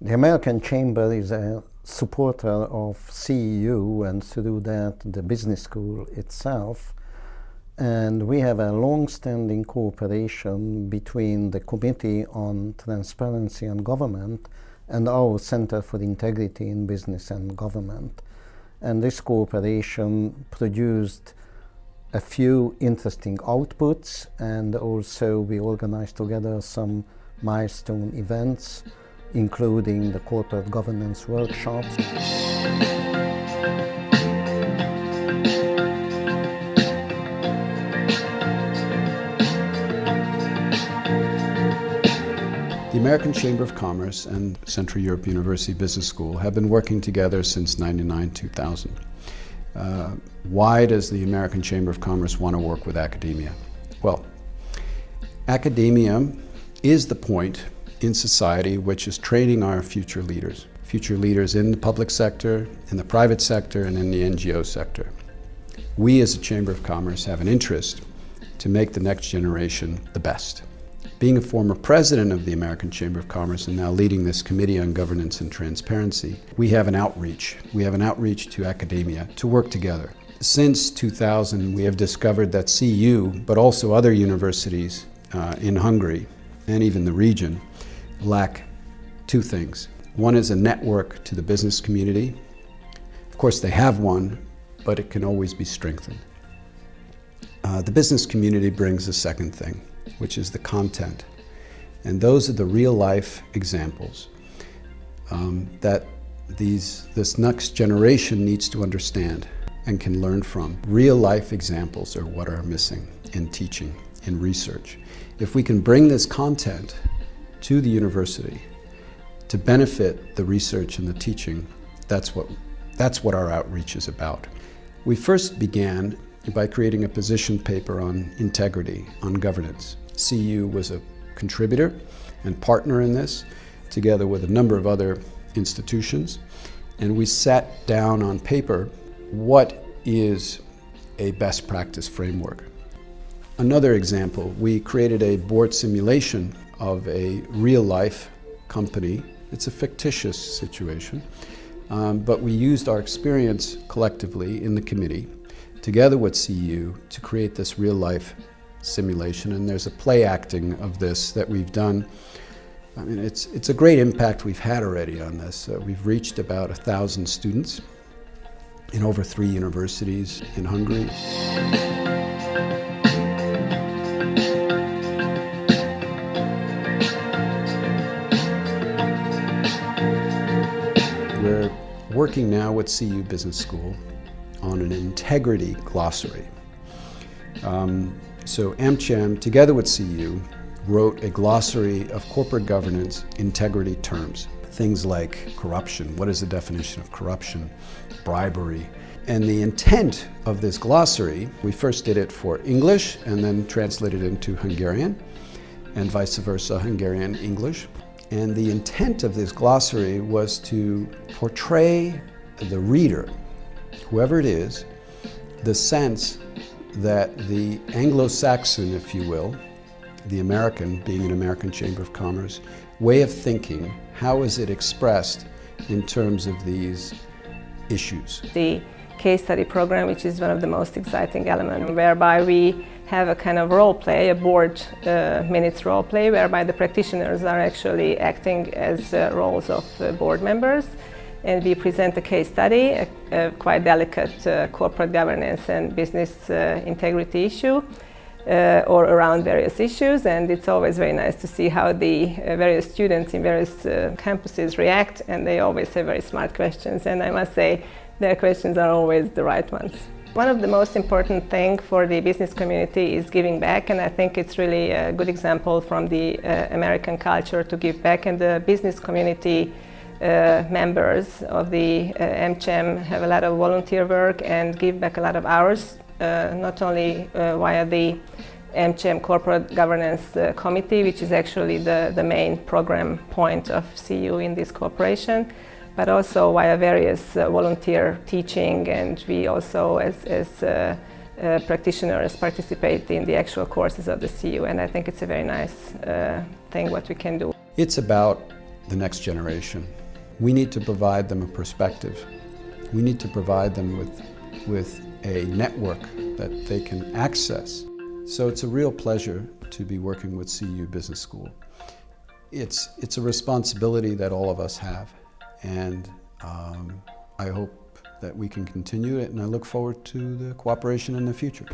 The American Chamber is a supporter of CEU and through that the business school itself. And we have a long-standing cooperation between the Committee on Transparency and Government and our Center for Integrity in Business and Government. And this cooperation produced a few interesting outputs, and also we organized together some milestone events, including the corporate governance workshops. The American Chamber of Commerce and Central Europe University Business School have been working together since 1999-2000. Why does the American Chamber of Commerce want to work with academia? Well, academia is the point in society which is training our future leaders in the public sector, in the private sector, and in the NGO sector. We as a Chamber of Commerce have an interest to make the next generation the best. Being a former president of the American Chamber of Commerce and now leading this Committee on Governance and Transparency, we have an outreach. We have an outreach to academia to work together. Since 2000, we have discovered that CEU, but also other universities in Hungary and even the region, lack two things. One is a network to the business community. Of course, they have one, but it can always be strengthened. The business community brings a second thing, which is the content. And those are the real-life examples that this next generation needs to understand and can learn from. Real-life examples are what are missing in teaching, in research. If we can bring this content to the university to benefit the research and the teaching, that's what our outreach is about. We first began by creating a position paper on integrity, on governance. CEU was a contributor and partner in this, together with a number of other institutions, and we sat down on paper what is a best practice framework. Another example, we created a board simulation of a real-life company. It's a fictitious situation, but we used our experience collectively in the committee, together with CEU, to create this real-life simulation, and there's a play acting of this that we've done. I mean, it's a great impact we've had already on this. We've reached about 1,000 students in over 3 universities in Hungary. We're working now with CEU Business School on an integrity glossary. So AmCham, together with CEU, wrote a glossary of corporate governance integrity terms. Things like corruption, what is the definition of corruption, bribery. And the intent of this glossary, we first did it for English and then translated into Hungarian, and vice versa, Hungarian, English. And the intent of this glossary was to portray the reader, whoever it is, the sense that the Anglo-Saxon, if you will, the American, being an American Chamber of Commerce, way of thinking, how is it expressed in terms of these issues? The case study program, which is one of the most exciting elements, whereby we have a kind of role play, a board minutes role play, whereby the practitioners are actually acting as roles of board members. And we present a case study, a quite delicate corporate governance and business integrity issue, or around various issues. And it's always very nice to see how the various students in various campuses react, and they always have very smart questions. And I must say, their questions are always the right ones. One of the most important things for the business community is giving back, and I think it's really a good example from the American culture to give back, and the business community members of the AmCham have a lot of volunteer work and give back a lot of hours, not only via the AmCham Corporate Governance Committee, which is actually the main program point of CEU in this cooperation, but also via various volunteer teaching, and we also as practitioners participate in the actual courses of the CEU, and I think it's a very nice thing what we can do. It's about the next generation. We need to provide them a perspective. We need to provide them with a network that they can access. So it's a real pleasure to be working with CEU Business School. It's a responsibility that all of us have, and I hope that we can continue it, and I look forward to the cooperation in the future.